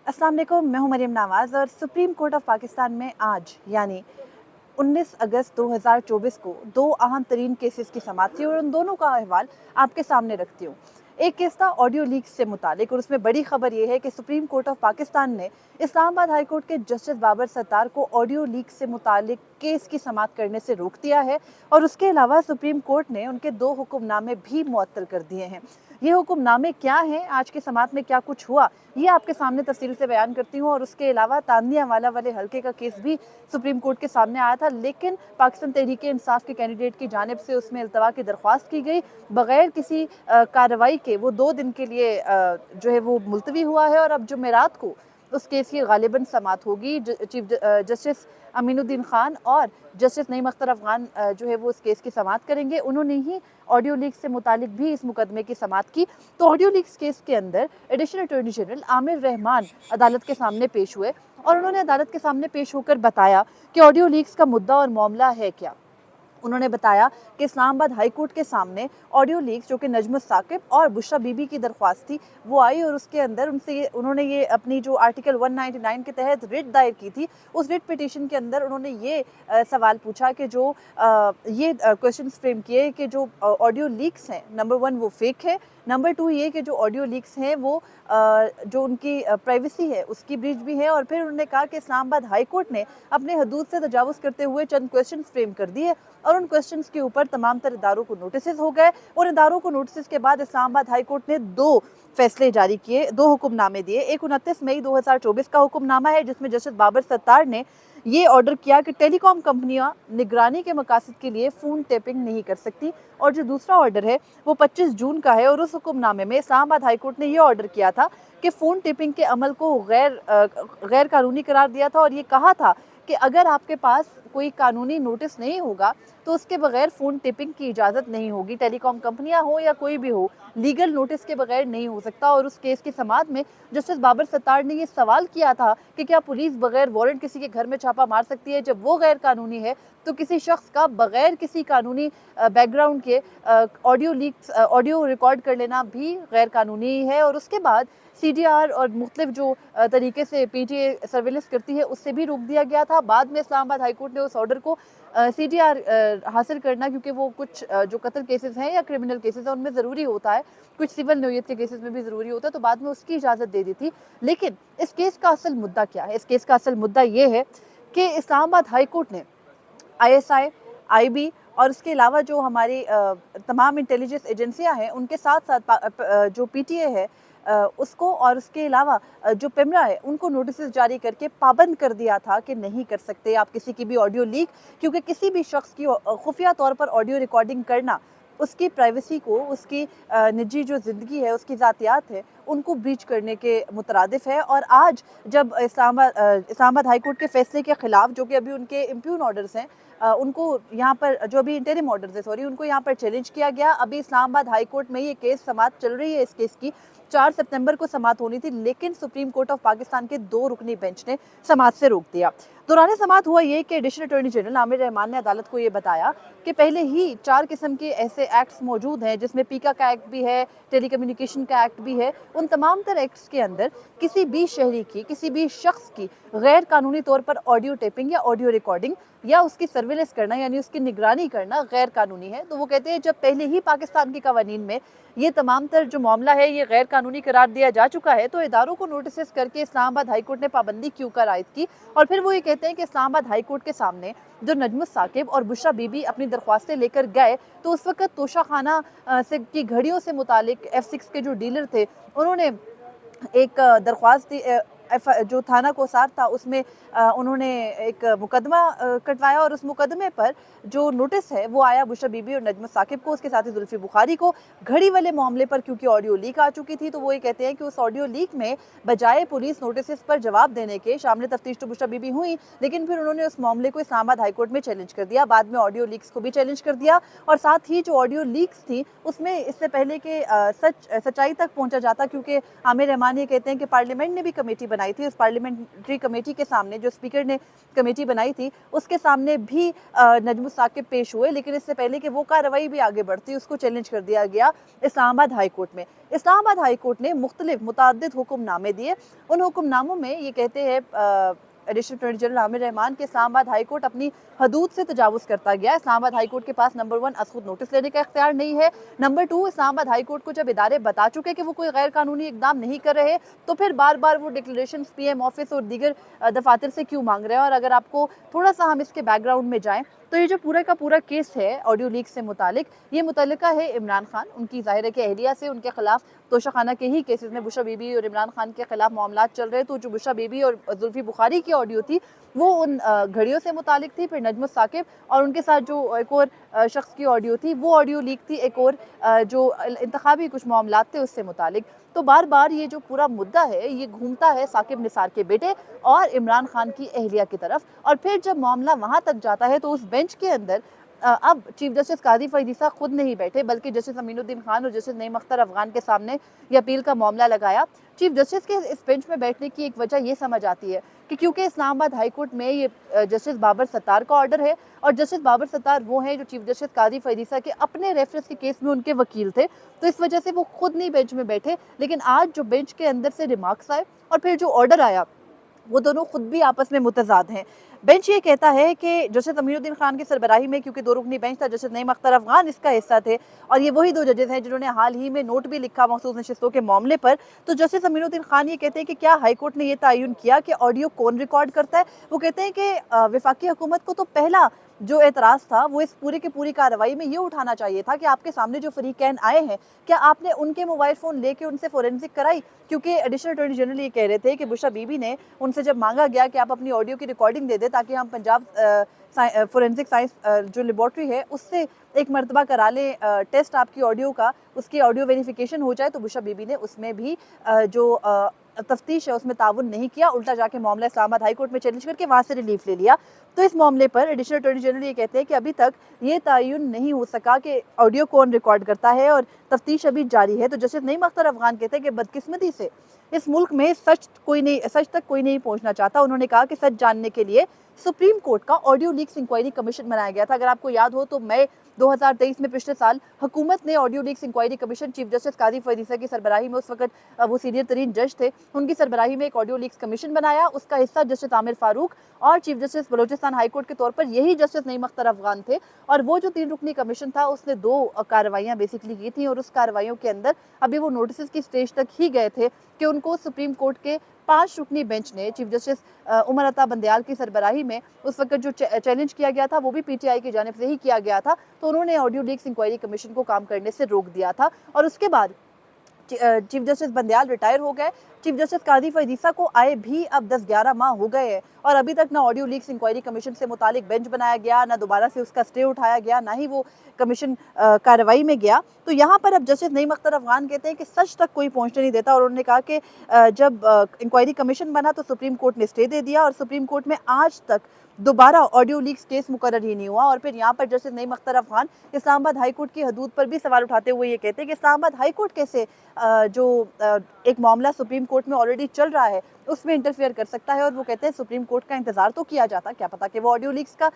अस्सलाम वालेकुम, मैं हूं मरियम नवाज़ और सुप्रीम कोर्ट ऑफ पाकिस्तान में आज यानी 19 अगस्त 2024 को दो अहम तरीन केसेस की समाअत थी और उन दोनों का अहवाल आपके सामने रखती हूँ। एक केस था ऑडियो लीक्स से मुतालिक और उसमें बड़ी खबर यह है कि सुप्रीम कोर्ट ऑफ पाकिस्तान ने इस्लामाबाद हाई कोर्ट के जस्टिस बाबर सत्तार को ऑडियो लीक्स से मुतालिक केस की समाअत करने से रोक दिया है और उसके अलावा सुप्रीम कोर्ट ने उनके दो हुक्मनामे भी मुअत्तल कर दिए हैं। ये हुक्मनामे क्या हैं, आज की समाअत में क्या कुछ हुआ, ये आपके सामने तफसील से बयान करती हूँ। और उसके अलावा तानियावाला वाले हल्के का केस भी सुप्रीम कोर्ट के सामने आया था, लेकिन पाकिस्तान तहरीक इंसाफ के कैंडिडेट की जानिब से उसमें इल्तवा की दरख्वास्त की गई, बगैर किसी कार्रवाई के वो 2 दिन के लिए जो है वो मुलतवी हुआ है और अब जुमेरात को उस केस की गालिबन समाअत होगी। चीफ जस्टिस अमीनुद्दीन खान और जस्टिस नईम अख्तर अफगान जो है वो इस केस की समाअत करेंगे। उन्होंने ही ऑडियो लीक्स से मुतालिक भी इस मुकदमे की समाअत की। तो ऑडियो लीक्स केस के अंदर additional attorney general Aamir Rahman अदालत के सामने पेश हुए और उन्होंने अदालत के सामने पेश होकर बताया कि ऑडियो लीक्स का मुद्दा और मामला है क्या। उन्होंने बताया कि इस्लामाबाद हाई कोर्ट के सामने ऑडियो लीक्स जो कि नजमुस साकिब और बुशरा बीबी की दरख्वास्त थी वो आई और उसके अंदर उन्होंने ये अपनी जो आर्टिकल 199 के तहत रिट दायर की थी, उस रिट पिटीशन के अंदर उन्होंने ये सवाल पूछा कि जो ये क्वेश्चन फ्रेम किए कि जो ऑडियो लीक्स हैं, नंबर 1 वो फेक है, नंबर 2 ये कि जो ऑडियो लीक्स हैं वो जो उनकी प्राइवेसी है उसकी ब्रीच भी है। और फिर उन्होंने कहा कि इस्लामाबाद हाई कोर्ट ने अपने हदूद से तजावुज़ करते हुए चंद क्वेश्चन फ्रेम कर दिए और उन क्वेश्चंस के ऊपर तमाम तर इदारों को नोटिस हो गए। उन इदारों को नोटिस के बाद इस्लामाबाद हाई कोर्ट ने 2 फैसले जारी किए, 2 हुक्मनामे दिए। एक 29 मई 2024 का हुक्मनामा है जिसमें जस्टिस बाबर सत्तार ने ये ऑर्डर किया कि टेलीकॉम कंपनियां निगरानी के मकासद के लिए फ़ोन टैपिंग नहीं कर सकती। और जो दूसरा ऑर्डर है वो 25 जून का है और उस हुक्मनामे में इस्लामाबाद हाई कोर्ट ने ये ऑर्डर किया था कि फ़ोन टैपिंग के अमल को गैर कानूनी करार दिया था और ये कहा था कि अगर आपके पास कोई कानूनी नोटिस नहीं होगा तो उसके बगैर फ़ोन टिपिंग की इजाज़त नहीं होगी। टेलीकॉम कंपनियां हो या कोई भी हो, लीगल नोटिस के बगैर नहीं हो सकता। और उस केस की समाअत में जस्टिस बाबर सत्तार ने ये सवाल किया था कि क्या पुलिस बगैर वारंट किसी के घर में छापा मार सकती है। जब वो गैर कानूनी है तो किसी शख्स का बगैर किसी कानूनी बैकग्राउंड के ऑडियो रिकॉर्ड कर लेना भी गैर कानूनी है। और उसके बाद CDR और मुख्तलिफ जो तरीके से PTA सर्विलेंस करती है उससे भी रोक दिया गया था। बाद में इस्लामाबाद हाई कोर्ट ने उस ऑर्डर को CDR हासिल करना, क्योंकि वो कुछ जो कत्ल केसेस हैं या क्रिमिनल केसेस हैं उनमें ज़रूरी होता है, कुछ सिविल नौयत के केसेस में भी ज़रूरी होता है, तो बाद में उसकी इजाज़त दे दी थी। लेकिन इस केस का असल मुद्दा क्या है? इस केस का असल मुद्दा ये है कि इस्लामाबाद हाई कोर्ट ने ISI, IB और उसके अलावा जो हमारी तमाम इंटेलिजेंस एजेंसियां हैं उनके साथ साथ जो PTA है उसको और उसके अलावा जो पेमरा है उनको नोटिस जारी करके पाबंद कर दिया था कि नहीं कर सकते आप किसी की भी ऑडियो लीक, क्योंकि किसी भी शख्स की खुफिया तौर पर ऑडियो रिकॉर्डिंग करना उसकी प्राइवेसी को, उसकी निजी जो ज़िंदगी है, उसकी ज़ातियात है, उनको ब्रीच करने के मुतरादिफ है। और आज जब इस्लामाबाद हाई कोर्ट के फैसले के ख़िलाफ़, जो कि अभी उनके इम्प्यून ऑर्डर्स हैं, उनको यहाँ पर जो अभी इंटरिम ऑर्डर्स है सॉरी, उनको यहाँ पर चैलेंज किया गया। अभी इस्लामाबाद हाई कोर्ट में ये केस समाअत चल रही है। इस केस की 4 सितंबर को समाअत होनी थी, लेकिन सुप्रीम कोर्ट ऑफ पाकिस्तान के 2 रुकनी बेंच ने समाअत से रोक दिया। दौरान समाअत हुआ ये कि additional attorney general Aamir Rahman ने अदालत को ये बताया कि पहले ही 4 किस्म के ऐसे एक्ट्स मौजूद हैं, जिसमें पीका का एक्ट भी है, टेलीकम्युनिकेशन का एक्ट भी है। उन तमाम तर एक्ट्स के अंदर किसी भी शहरी की, किसी भी शख्स की गैर कानूनी तौर पर ऑडियो टेपिंग या ऑडियो रिकॉर्डिंग या उसकी सर्विलेंस करना यानी उसकी निगरानी करना गैर कानूनी है। तो वो कहते हैं जब पहले ही पाकिस्तान की कवानीन में ये तमाम तर जो मामला है ये गैर कानूनी करार दिया जा चुका है, तो इदारों को नोटिस करके इस्लामाबाद हाई कोर्ट ने पाबंदी क्यों कर आयद की। और फिर वो ये कहते हैं कि इस्लामाबाद हाई कोर्ट के सामने जो नजमुस साकिब और बुशरा बीबी अपनी दरख्वास्तें लेकर गए तो उस वक्त तोशा खाना से की घड़ियों से मुतालिक F6 के जो डीलर थे उन्होंने एक दरख्वास्त दी। जो थाना कोसार था उसमें उन्होंने एक मुकदमा कटवाया और उस मुकदमे पर जो नोटिस है वो आया बुशरा बीबी और नजमुस साकिब को, उसके साथ ही जुल्फी बुखारी को। घड़ी वाले मामले पर क्योंकि ऑडियो लीक आ चुकी थी तो वो ये कहते हैं कि उस ऑडियो लीक में बजाय पुलिस नोटिस पर जवाब देने के शामिल तफ्तीश तो बुशरा बीबी हुई, लेकिन फिर उन्होंने उस मामले को इस्लामाबाद हाई कोर्ट में चैलेंज कर दिया। बाद में ऑडियो लीक्स को भी चैलेंज कर दिया और साथ ही जो ऑडियो लीक्स थी उसमें इससे पहले कि सच्चाई तक पहुंचा जाता, क्योंकि आमिर रहमान ये कहते हैं कि पार्लियामेंट ने भी कमेटी बनाई थी, उस पार्लियामेंट्री कमेटी के सामने जो स्पीकर ने कमेटी बनाई थी उसके सामने भी नजमुल साकिब पेश हुए, लेकिन इससे पहले कि वो कार्रवाई भी आगे बढ़ती उसको चैलेंज कर दिया गया इस्लामाबाद हाई कोर्ट में। इस्लामाबाद हाई कोर्ट ने मुताद्दिद हुक्मनामे दिए। उन हुक्मनामों में ये कहते हैं additional attorney general Aamir Rahman के इस्लामाबाद हाई कोर्ट अपनी हदूद से तजावुज़ करता गया। इस्लामाबाद हाई कोर्ट के पास नंबर 1 अज़ खुद नोटिस लेने का इख्तियार नहीं है। नंबर 2, इस्लामाबाद हाई कोर्ट को जब इदारे बता चुके कि वो कोई गैर कानूनी इकदाम नहीं कर रहे, तो फिर बार बार वो डिक्लेरेशन पीएम ऑफिस और दीगर दफातर से क्यों मांग रहे हैं। और अगर आपको थोड़ा सा हम इसके बैकग्राउंड में जाएं तो ये जो पूरा का पूरा केस है ऑडियो लीक से मुतालिक, ये मुतल्लिका है इमरान खान, उनकी ज़ाहिर है कि अहलिया से उनके खिलाफ तोशाखाना के ही केसेस में बुशरा बीबी और इमरान खान के खिलाफ मामलात चल रहे। तो जो बुशरा बीबी और जुल्फी बुखारी की ऑडियो थी वो उन घड़ियों से मुतालिक थी। फिर नजमुल साकिब और उनके साथ जो एक और शख्स की ऑडियो थी वो ऑडियो लीक थी एक और जो इंतखाबी कुछ मामलात थे उससे मुतालिक। तो बार बार ये जो पूरा मुद्दा है ये घूमता है साकिब निसार के बेटे और इमरान खान की अहलिया की तरफ। और फिर जब मामला वहां तक जाता है तो उस बेंच के अंदर अब चीफ जस्टिस कादी फरीद ईसा खुद नहीं बैठे, बल्कि जस्टिस अमीनुद्दीन खान और जस्टिस नईम अख्तर अफगान के सामने ये अपील का मामला लगाया। चीफ जस्टिस के इस बेंच में बैठने की एक वजह ये समझ आती है कि क्योंकि इस्लामाबाद हाई कोर्ट में ये जस्टिस बाबर सत्तार का ऑर्डर है और जस्टिस बाबर सत्तार वो हैं जो चीफ जस्टिस कादी फरीद ईसा के अपने रेफरेंस के केस में उनके वकील थे, तो इस वजह से वो खुद नहीं बेंच में बैठे। लेकिन आज जो बेंच के अंदर से रिमार्क्स आए और फिर जो ऑर्डर आया वो दोनों खुद भी आपस में मुतजाद हैं। बेंच ये कहता है कि जस्टिस अमीनुद्दीन खान की सरबराही में, क्योंकि 2 रुकनी बेंच था, जस्टिस नईम अख्तर अफगान इसका हिस्सा थे और ये वही 2 जजेस हैं जिन्होंने हाल ही में नोट भी लिखा मखसूस नशिस्तों के मामले पर। तो जस्टिस अमीनुद्दीन खान ये कहते हैं कि क्या हाई कोर्ट ने ये तयन किया कि ऑडियो कौन रिकॉर्ड करता है। वो कहते हैं कि वफाकी हुकूमत को तो पहला जो एतराज़ था वो इस पूरी की पूरी कार्रवाई में ये उठाना चाहिए था कि आपके सामने जो फरीकैन आए हैं क्या आपने उनके मोबाइल फ़ोन लेके उनसे फोरेंसिक कराई। क्योंकि एडिशनल अटॉर्नी जनरल ये कह रहे थे कि बुशरा बीबी ने उनसे जब मांगा गया कि आप अपनी ऑडियो की रिकॉर्डिंग दे दें ताकि हम पंजाब फोरेंसिक साइंस जो लेबॉर्ट्री है उससे एक मरतबा करा लें टेस्ट आपकी ऑडियो का, उसकी ऑडियो वेरिफिकेशन हो जाए, तो बुशरा बीबी ने उसमें भी जो तफ्तीश है उसमें ताउन नहीं किया, उल्टा जाके मामला इस्लामाबाद हाई कोर्ट में चैलेंज करके वहाँ से रिलीफ ले लिया। तो इस मामले पर एडिशनल अटॉर्नी जनरल ये कहते हैं कि अभी तक ये तयन नहीं हो सका कि ऑडियो कौन रिकॉर्ड करता है और तफ्तीश अभी जारी है। तो जस्टिस नईम अख्तर अफगान कहते हैं कि बदकिस्मती से इस मुल्क में सच तक कोई नहीं पहुंचना चाहता। उन्होंने कहा कि सच जानने के लिए सुप्रीम कोर्ट का ऑडियो लीक्स इंक्वायरी कमीशन बनाया गया था। अगर आपको याद हो तो मई 2023 में पिछले साल हुकूमत ने audio leaks inquiry commission, chief justice Qazi फरीद ईसा की सरबराही में, उस वक्त वो सीनियर तरीन जज थे, उनकी सरबराही में एक ऑडियो लीक्स कमीशन बनाया। उसका हिस्सा जस्टिस आमिर फारूक और chief justice Balochistan high court के तौर पर यही जस्टिस नईम अख्तर अफगान थे। और वो जो 3 रुकनी कमीशन था उसने 2 कार्रवाइयाँ बेसिकली की थी और उस कार्रवाइयों के अंदर अभी वो नोटिस की स्टेज तक ही गए थे कि उनको सुप्रीम कोर्ट के 5 रुकनी बेंच ने चीफ जस्टिस उमर अता बंदयाल की सरबराही में उस वक्त जो चैलेंज किया गया था वो भी पीटीआई की जानिब से ही किया गया था, तो उन्होंने ऑडियो लीक्स इंक्वायरी कमीशन को काम करने से रोक दिया था। और उसके बाद चीफ जस्टिस बंदयाल रिटायर हो गए। चीफ जस्टिस कादी फरीद ईसा को आए भी अब 10-11 माह हो गए हैं और अभी तक ना ऑडियो लीक्स इंक्वायरी कमीशन से मुतालिक बेंच बनाया गया, ना दोबारा से उसका स्टे उठाया गया, ना ही वो कमीशन कार्रवाई में गया। तो यहाँ पर अब जस्टिस नईम अख्तर अफगान कहते हैं कि सच तक कोई पहुँचने नहीं देता और उन्होंने कहा कि जब इंक्वायरी कमीशन बना तो सुप्रीम कोर्ट ने स्टे दे दिया और सुप्रीम कोर्ट में आज तक दोबारा ऑडियो लीक्स केस मुकर्रर ही नहीं हुआ। और फिर यहाँ पर justice Naeem Akhtar Afghan Islamabad high court की हदूद पर भी सवाल उठाते हुए ये कहते हैं कि इस्लामाबाद हाई कोर्ट कैसे एक मामला सुप्रीम कोर्ट में ऑलरेडी चल रहा है उसमें इंटरफेयर कर सकता है। और वो कहते हैं सुप्रीम कोर्ट का इंतजार तो किया जाता, क्या पता कि वो ऑडियो लीक्स का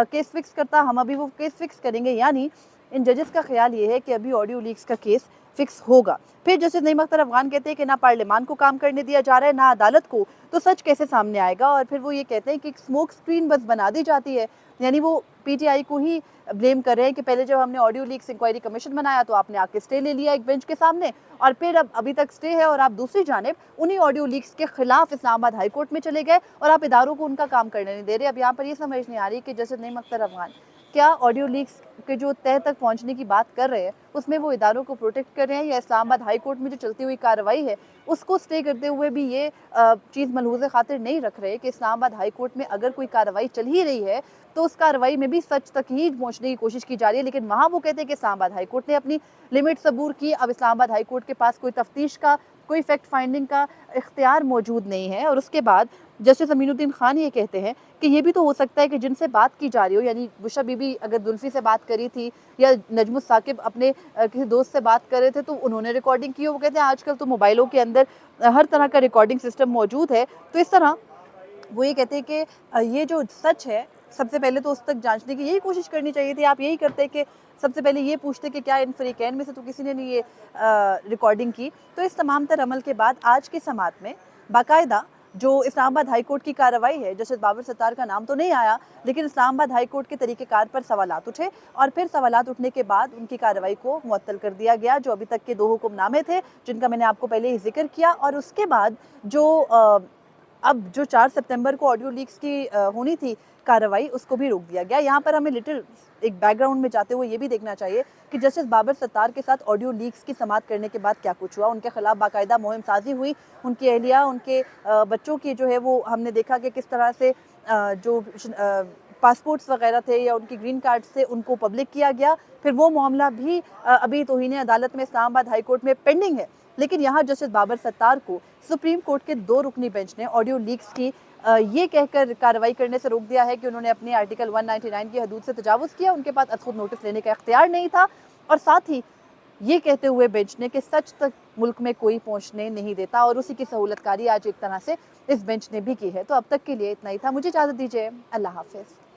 केस फिक्स करता, हम अभी वो केस फिक्स करेंगे। यानी इन जजेस का ख्याल ये है कि अभी ऑडियो लीक्स का केस फिक्स होगा। फिर जस्टिस नईम अख्तर अफगान कहते हैं कि ना पार्लियामान को काम करने दिया जा रहा है ना अदालत को, तो सच कैसे सामने आएगा। और फिर वो ये कहते हैं कि एक स्मोक स्क्रीन बस बना दी जाती है, यानी वो पीटीआई को ही ब्लेम कर रहे हैं कि पहले जब हमने ऑडियो लीक्स इंक्वायरी कमीशन बनाया तो आपने आके स्टे ले लिया एक बेंच के सामने और फिर अब अभी तक स्टे है और आप दूसरी जानिब उन्हीं ऑडियो लीक्स के खिलाफ इस्लामाबाद हाई कोर्ट में चले गए और आप इदारों को उनका काम करने नहीं दे रहे। अब यहाँ पर ये समझ नहीं आ रही कि जस्टिस नईम अख्तर अफगान क्या ऑडियो लीक्स के जो तह तक पहुंचने की बात कर रहे हैं उसमें वो इदारों को प्रोटेक्ट कर रहे हैं या इस्लामाबाद हाई कोर्ट में जो चलती हुई कार्रवाई है उसको स्टे करते हुए भी ये चीज़ मलहूज़ खातिर नहीं रख रहे कि इस्लामाबाद हाई कोर्ट में अगर कोई कार्रवाई चल ही रही है तो उस कार्रवाई में भी सच तक ही पहुंचने की कोशिश की जा रही है। लेकिन वहाँ वो कहते हैं कि इस्लामाबाद हाई कोर्ट ने अपनी लिमिट सबूर की, अब इस्लामाबाद हाई कोर्ट के पास कोई तफ्तीश का कोई फैक्ट फाइंडिंग का इख्तियार मौजूद नहीं है। और उसके बाद जस्टिस अमीनुद्दीन खान ये कहते हैं कि ये भी तो हो सकता है कि जिनसे बात की जा रही हो, यानी बुशरा बीबी अगर जुल्फ़ी से बात करी थी या नजमुस साकिब अपने किसी दोस्त से बात कर रहे थे तो उन्होंने रिकॉर्डिंग की हो। वो कहते हैं आजकल तो मोबाइलों के अंदर हर तरह का रिकॉर्डिंग सिस्टम मौजूद है। तो इस तरह वो ये कहते हैं कि ये जो सच है, सबसे पहले तो उस तक जांचने की यही कोशिश करनी चाहिए थी। आप यही करते कि सबसे पहले ये पूछते कि क्या इन फरीकैन में से तो किसी ने नहीं ये रिकॉर्डिंग की। तो इस तमाम तर अमल के बाद आज की समात में बाकायदा जो इस्लामाबाद हाई कोर्ट की कार्रवाई है, जस्टिस बाबर सत्तार का नाम तो नहीं आया, लेकिन इस्लामाबाद हाई कोर्ट के तरीक़ेकार पर सवालात उठे और फिर सवालात उठने के बाद उनकी कार्रवाई को मुअत्तल कर दिया गया। जो अभी तक के 2 हुक्मनामे थे, जिनका मैंने आपको पहले ही ज़िक्र किया, और उसके बाद जो अब जो 4 सितंबर को ऑडियो लीक्स की होनी थी कार्रवाई, उसको भी रोक दिया गया। यहाँ पर हमें लिटिल एक बैकग्राउंड में जाते हुए ये भी देखना चाहिए कि जस्टिस बाबर सत्तार के साथ ऑडियो लीक्स की समाअत करने के बाद क्या कुछ हुआ। उनके खिलाफ बाकायदा मुहिम साजी हुई, उनकी अहलिया, उनके बच्चों की जो है वो हमने देखा कि किस तरह से जो पासपोर्ट्स वगैरह थे या उनके ग्रीन कार्ड थे उनको पब्लिक किया गया। फिर वो मामला भी अभी तौहीन अदालत में इस्लामाबाद हाई कोर्ट में पेंडिंग है। लेकिन यहाँ जस्टिस बाबर सत्तार को सुप्रीम कोर्ट के 2 रुकनी बेंच ने ऑडियो लीक्स की ये कहकर कार्रवाई करने से रोक दिया है कि उन्होंने अपने आर्टिकल 199 की हदूद से तजावुज़ किया, उनके पास खुद नोटिस लेने का इख्तियार नहीं था। और साथ ही ये कहते हुए बेंच ने कि सच तक मुल्क में कोई पहुंचने नहीं देता, और उसी की सहूलतकारी आज एक तरह से इस बेंच ने भी की है। तो अब तक के लिए इतना ही था। मुझे इजाज़त दीजिए। अल्लाह हाफिज़।